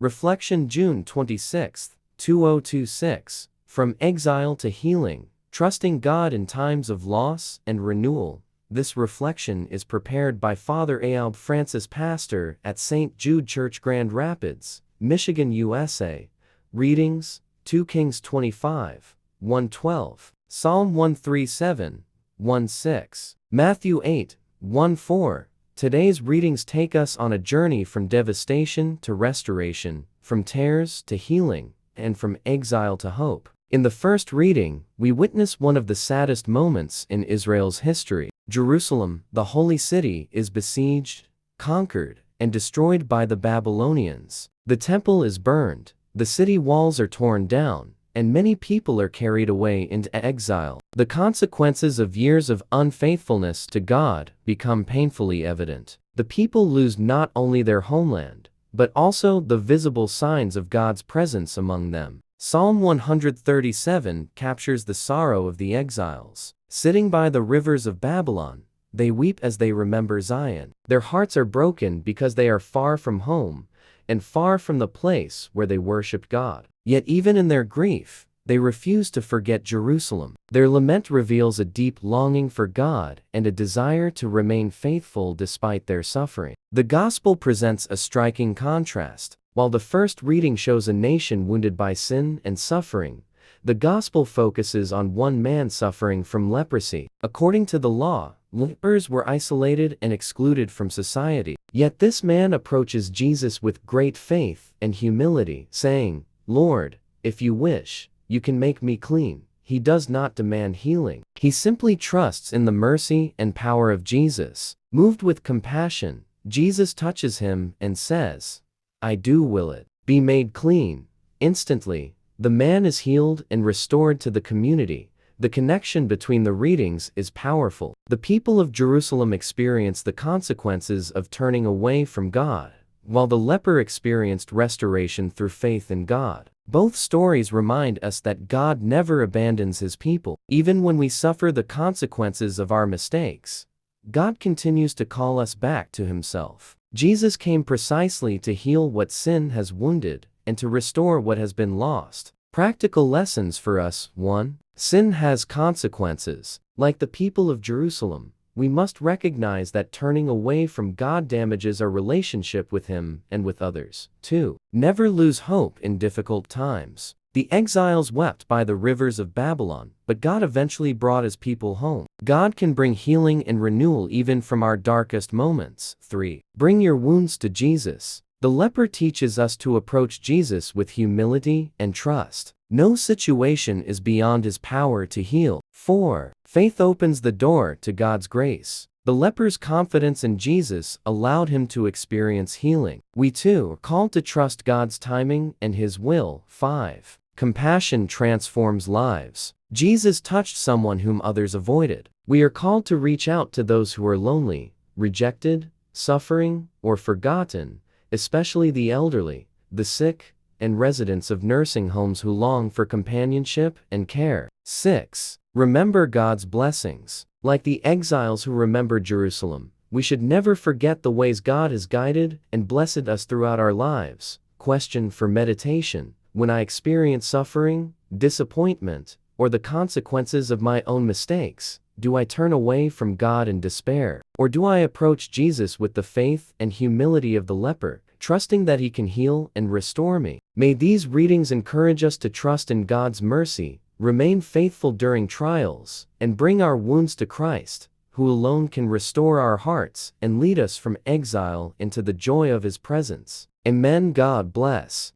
Reflection June 26, 2026. From Exile to Healing, Trusting God in Times of Loss and Renewal. This reflection is prepared by Father Aub Francis, pastor at St. Jude Church, Grand Rapids, Michigan, USA. Readings: 2 Kings 25, 1:12, Psalm 137, 1:6, Matthew 8, 1:4. Today's readings take us on a journey from devastation to restoration, from tears to healing, and from exile to hope. In the first reading, we witness one of the saddest moments in Israel's history. Jerusalem, the holy city, is besieged, conquered, and destroyed by the Babylonians. The temple is burned, the city walls are torn down, and many people are carried away into exile. The consequences of years of unfaithfulness to God become painfully evident. The people lose not only their homeland, but also the visible signs of God's presence among them. Psalm 137 captures the sorrow of the exiles. Sitting by the rivers of Babylon, they weep as they remember Zion. Their hearts are broken because they are far from home and far from the place where they worshiped God. Yet even in their grief, they refuse to forget Jerusalem. Their lament reveals a deep longing for God and a desire to remain faithful despite their suffering. The Gospel presents a striking contrast. While the first reading shows a nation wounded by sin and suffering, the Gospel focuses on one man suffering from leprosy. According to the law, lepers were isolated and excluded from society. Yet this man approaches Jesus with great faith and humility, saying, "Lord, if you wish, you can make me clean." He does not demand healing. He simply trusts in the mercy and power of Jesus. Moved with compassion, Jesus touches him and says, "I do will it. Be made clean." Instantly, the man is healed and restored to the community. The connection between the readings is powerful. The people of Jerusalem experience the consequences of turning away from God, while the leper experienced restoration through faith in God. Both stories remind us that God never abandons His people. Even when we suffer the consequences of our mistakes, God continues to call us back to Himself. Jesus came precisely to heal what sin has wounded and to restore what has been lost. Practical lessons for us: 1. Sin has consequences. Like the people of Jerusalem, we must recognize that turning away from God damages our relationship with Him and with others. 2. Never lose hope in difficult times. The exiles wept by the rivers of Babylon, but God eventually brought His people home. God can bring healing and renewal even from our darkest moments. 3. Bring your wounds to Jesus. The leper teaches us to approach Jesus with humility and trust. No situation is beyond His power to heal. 4. Faith opens the door to God's grace. The leper's confidence in Jesus allowed him to experience healing. We too are called to trust God's timing and His will. 5. Compassion transforms lives. Jesus touched someone whom others avoided. We are called to reach out to those who are lonely, rejected, suffering, or forgotten, especially the elderly, the sick, and residents of nursing homes who long for companionship and care. 6. Remember God's blessings. Like the exiles who remembered Jerusalem, we should never forget the ways God has guided and blessed us throughout our lives. Question for meditation: when I experience suffering, disappointment, or the consequences of my own mistakes, do I turn away from God in despair? Or do I approach Jesus with the faith and humility of the leper, trusting that He can heal and restore me? May these readings encourage us to trust in God's mercy, remain faithful during trials, and bring our wounds to Christ, who alone can restore our hearts and lead us from exile into the joy of His presence. Amen. God bless.